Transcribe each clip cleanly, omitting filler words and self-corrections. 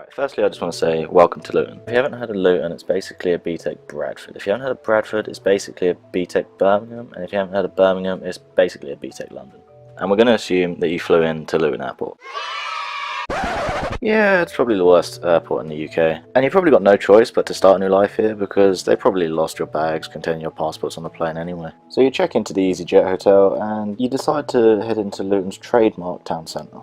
Right, firstly I just want to say welcome to Luton. If you haven't heard of Luton, it's basically a BTEC Bradford. If you haven't heard of Bradford, it's basically a BTEC Birmingham. And if you haven't heard of Birmingham, it's basically a BTEC London. And we're going to assume that you flew into Luton Airport. Yeah, it's probably the worst airport in the UK. And you've probably got no choice but to start a new life here because they probably lost your bags containing your passports on the plane anyway. So you check into the EasyJet hotel and you decide to head into Luton's trademark town centre.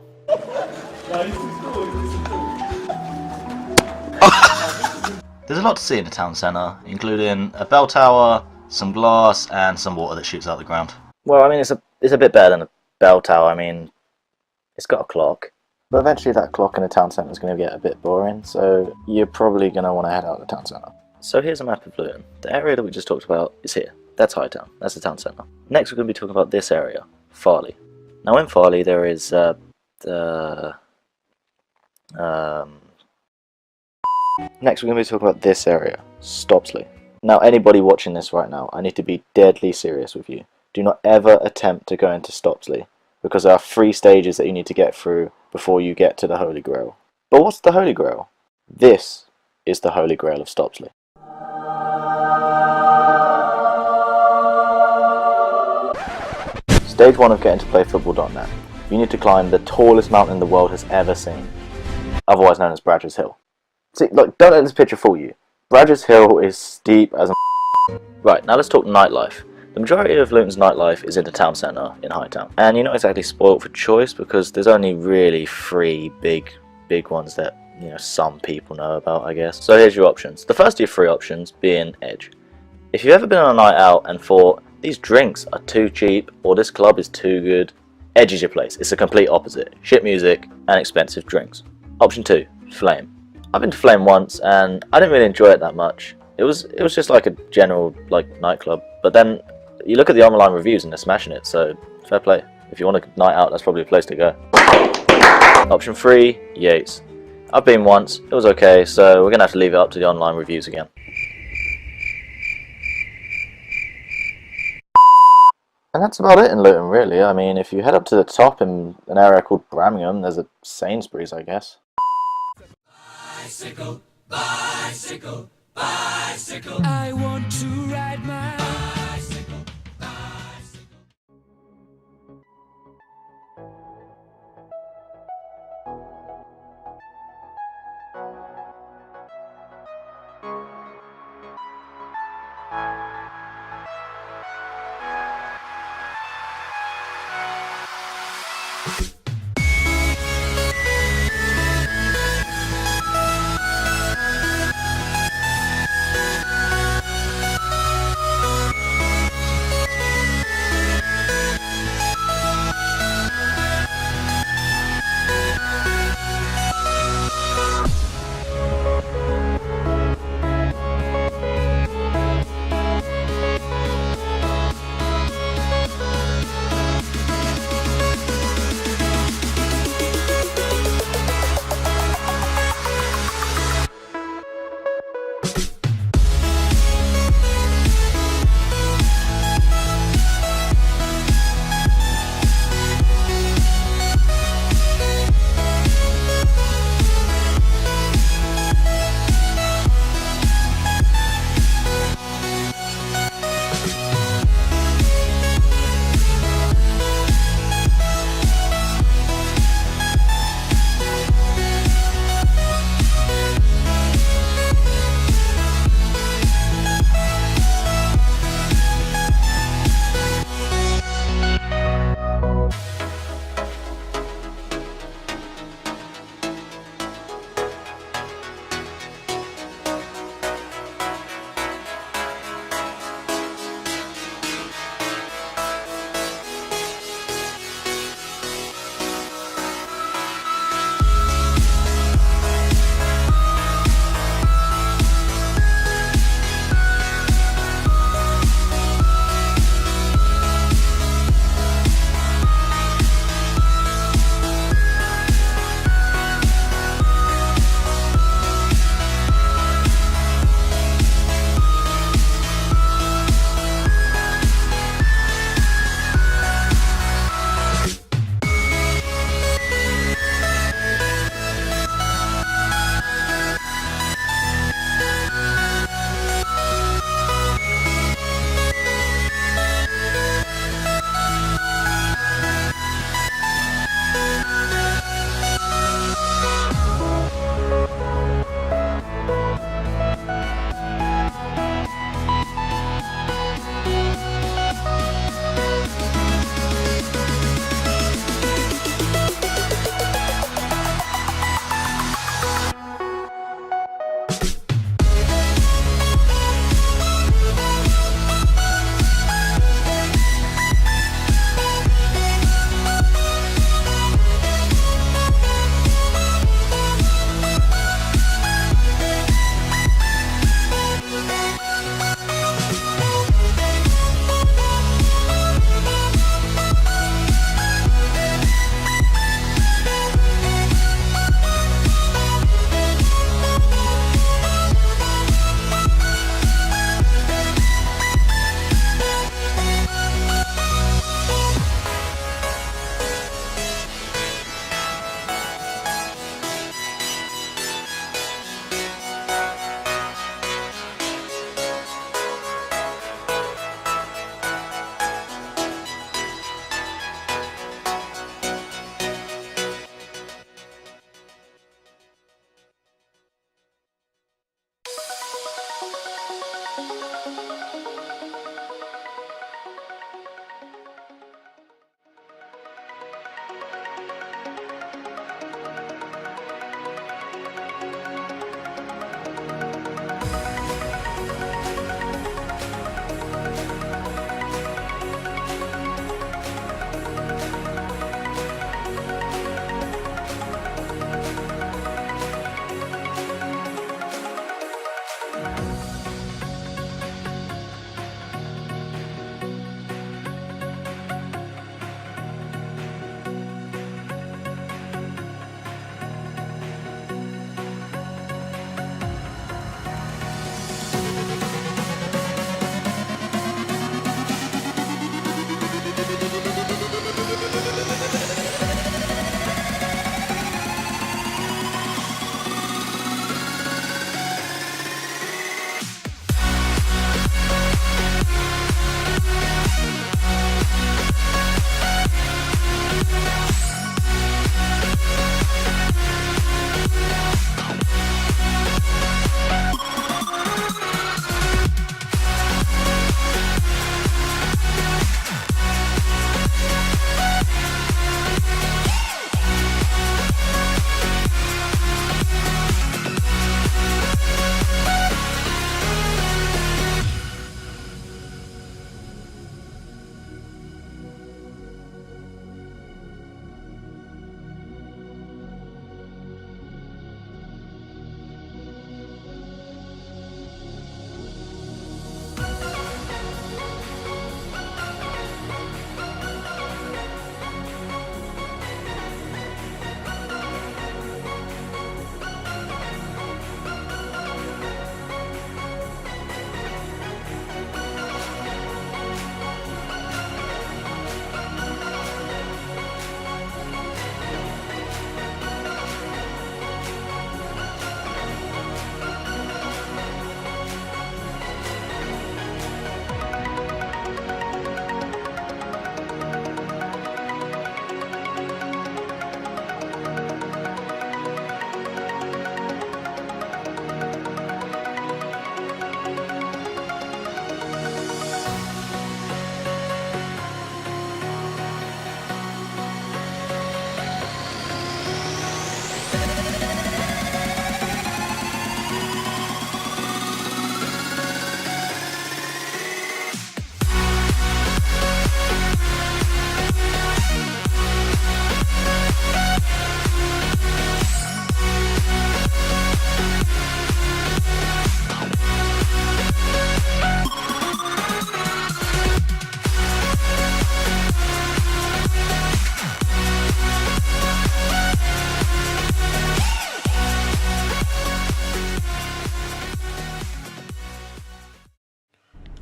There's a lot to see in the town centre, including a bell tower, some glass, and some water that shoots out the ground. Well, I mean, it's a bit better than a bell tower. I mean, it's got a clock. But eventually that clock in the town centre is going to get a bit boring, so you're probably going to want to head out of the town centre. So here's a map of Luton. The area that we just talked about is here. That's Hightown. That's the town centre. Next we're going to be talking about this area, Farley. Now in Farley there is Next we're going to be talking about this area, Stopsley. Now anybody watching this right now, I need to be deadly serious with you. Do not ever attempt to go into Stopsley, because there are 3 stages that you need to get through before you get to the Holy Grail. But what's the Holy Grail? This is the Holy Grail of Stopsley. Stage 1 of getting to playfootball.net. You need to climb the tallest mountain the world has ever seen, otherwise known as Bradgers Hill. See, look, don't let this picture fool you. Bradgers Hill is steep as a Right, now let's talk nightlife. The majority of Luton's nightlife is in the town centre in Hightown. And you're not exactly spoilt for choice because there's only really 3 big ones that, you know, some people know about, I guess. So here's your options. The first of your 3 options being Edge. If you've ever been on a night out and thought, these drinks are too cheap or this club is too good, Edge is your place. It's the complete opposite. Shit music and expensive drinks. Option 2, Flame. I've been to Flame once and I didn't really enjoy it that much. It was just like a general nightclub. But then you look at the online reviews and they're smashing it, so fair play. If you want a night out, that's probably a place to go. Option 3, Yates. I've been once, it was okay, so we're going to have to leave it up to the online reviews again. And that's about it in Luton, really. I mean, if you head up to the top in an area called Birmingham, there's a Sainsbury's, I guess. Bicycle, bicycle, bicycle. I want to ride my bicycle, bicycle.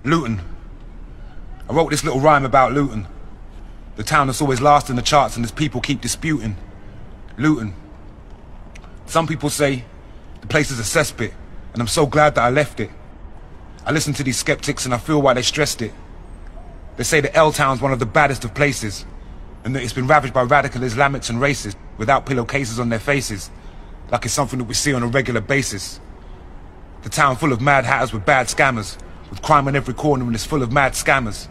Luton. I wrote this little rhyme about Luton. The town that's always last in the charts and its people keep disputing. Luton. Some people say the place is a cesspit, and I'm so glad that I left it. I listen to these skeptics and I feel why they stressed it. They say that L-Town's one of the baddest of places, and that it's been ravaged by radical Islamics and racists without pillowcases on their faces, like it's something that we see on a regular basis. The town full of mad hatters with bad scammers, with crime on every corner and it's full of mad scammers.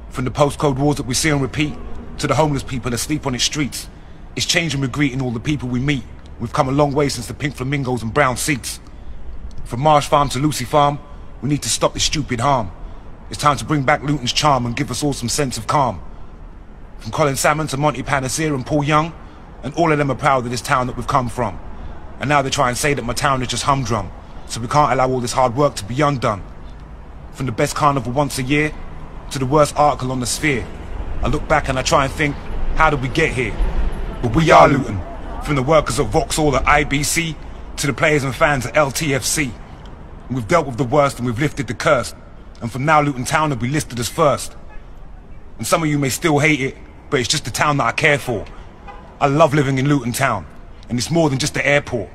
From the postcode wars that we see on repeat, to the homeless people that sleep on its streets, it's changing with greeting all the people we meet. We've come a long way since the pink flamingos and brown seats. From Marsh Farm to Lucy Farm, we need to stop this stupid harm. It's time to bring back Luton's charm and give us all some sense of calm. From Colin Salmon to Monty Panacea and Paul Young, and all of them are proud of this town that we've come from. And now they try and say that my town is just humdrum, so we can't allow all this hard work to be undone. From the best carnival once a year, to the worst article on the sphere, I look back and I try and think, how did we get here? But we are Luton. From the workers at Vauxhall at IBC, to the players and fans at LTFC. And we've dealt with the worst and we've lifted the curse. And from now Luton Town will be listed as first. And some of you may still hate it, but it's just the town that I care for. I love living in Luton Town, and it's more than just the airport.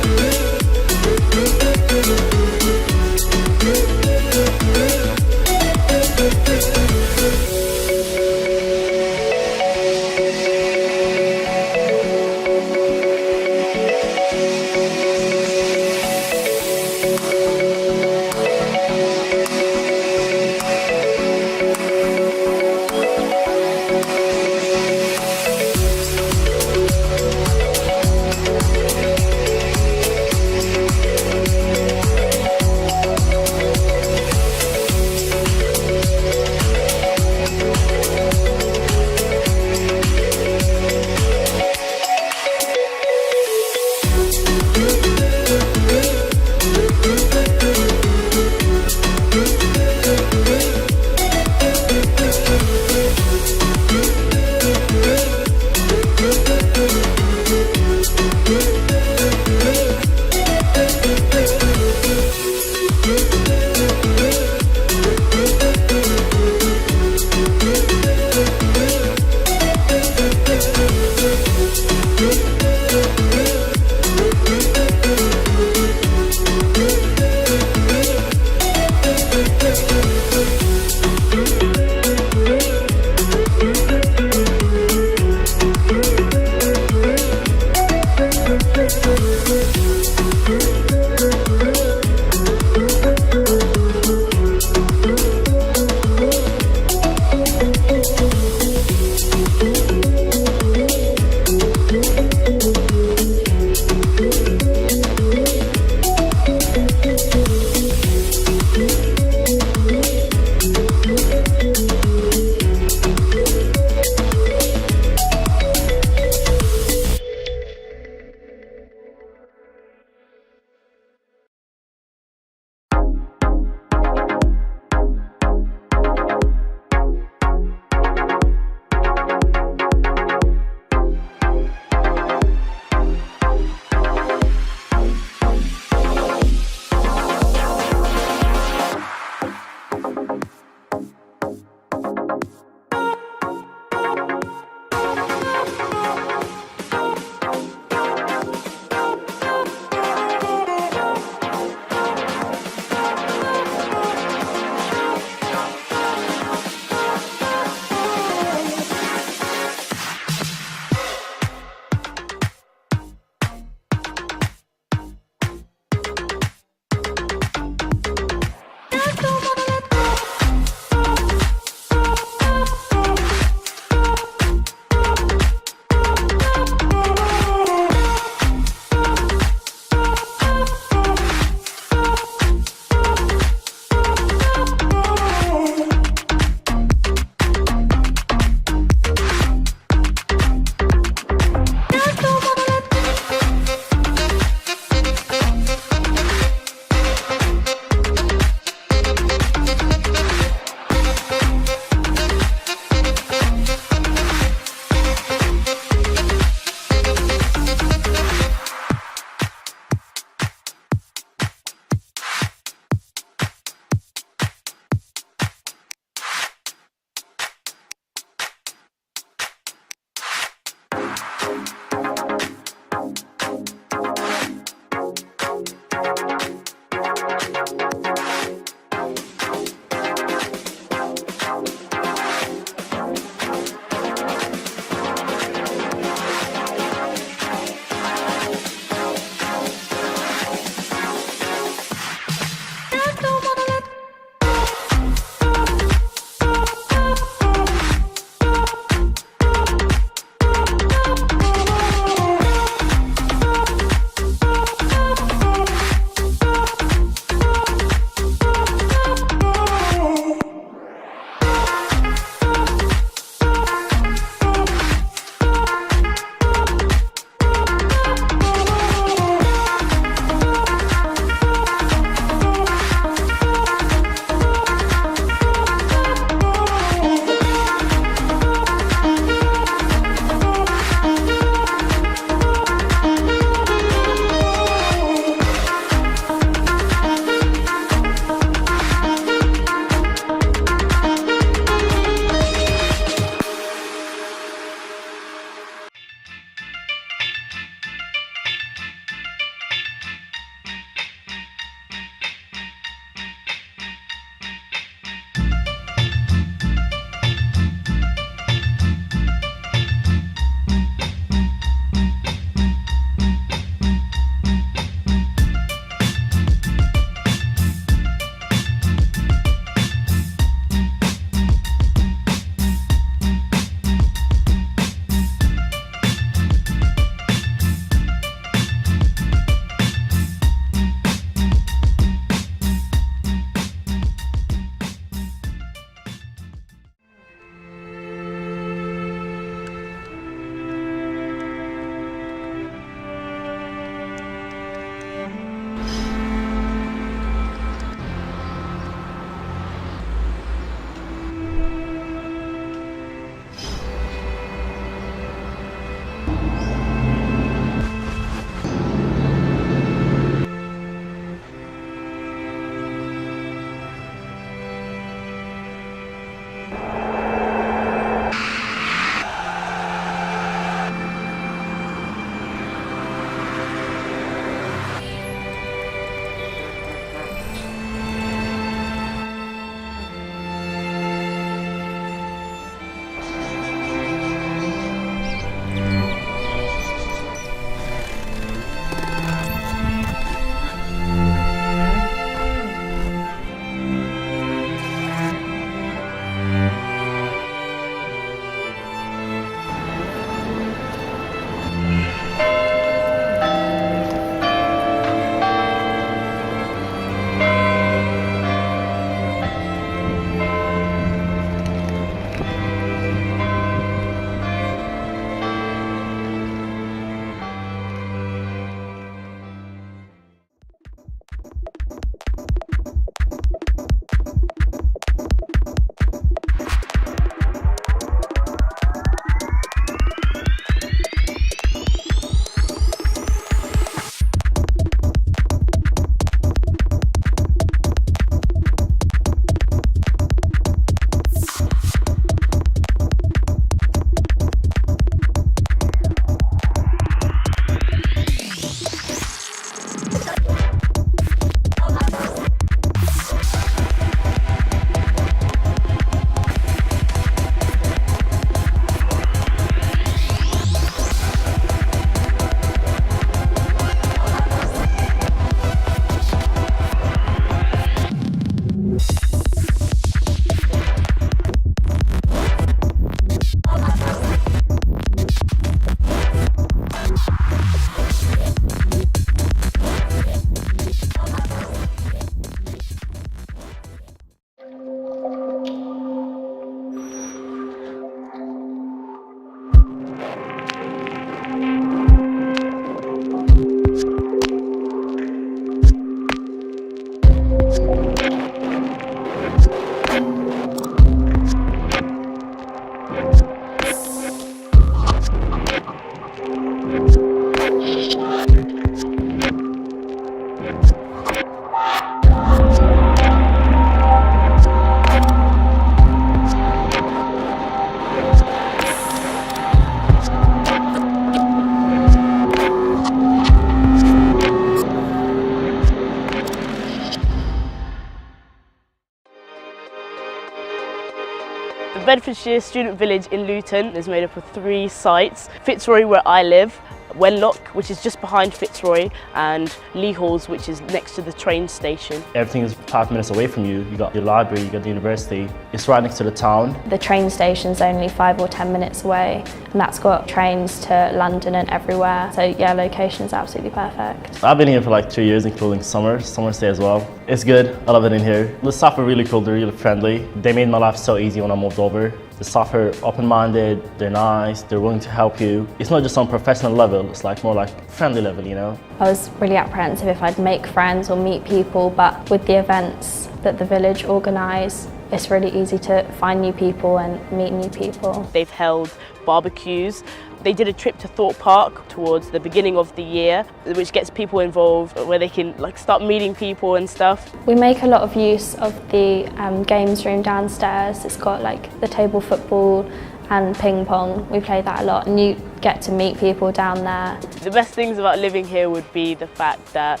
Bedfordshire Student Village in Luton is made up of 3 sites. Fitzroy, where I live, Wenlock, which is just behind Fitzroy, and Lee Halls, which is next to the train station. Everything is 5 minutes away from you. You got your library, you got the university. It's right next to the town. The train station's only 5 or 10 minutes away, and that's got trains to London and everywhere. So yeah, location is absolutely perfect. I've been here for like 2 years, including summer stay as well. It's good, I love it in here. The staff are really cool, they're really friendly. They made my life so easy when I moved over. The staff are open-minded, they're nice, they're willing to help you. It's not just on professional level, it's like more like friendly level, you know? I was really apprehensive if I'd make friends or meet people, but with the events that the village organise, it's really easy to find new people and meet new people. They've held barbecues. They did a trip to Thorpe Park towards the beginning of the year, which gets people involved, where they can like start meeting people and stuff. We make a lot of use of the games room downstairs. It's got like the table football and ping pong. We play that a lot, and you get to meet people down there. The best things about living here would be the fact that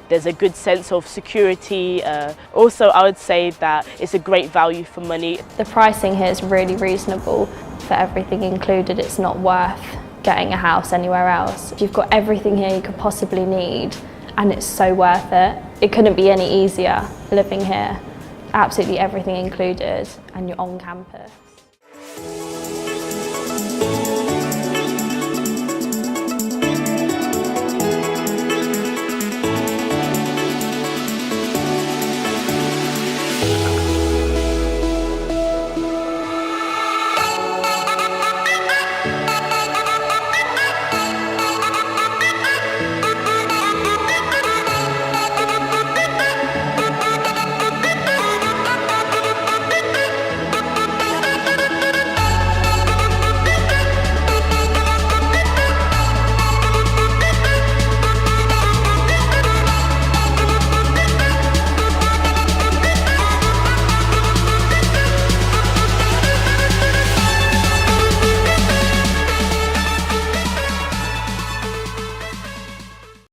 there's a good sense of security. Also, I would say that it's a great value for money. The pricing here is really reasonable. For everything included, it's not worth getting a house anywhere else. You've got everything here you could possibly need, and it's so worth it. It couldn't be any easier living here. Absolutely everything included, and you're on campus.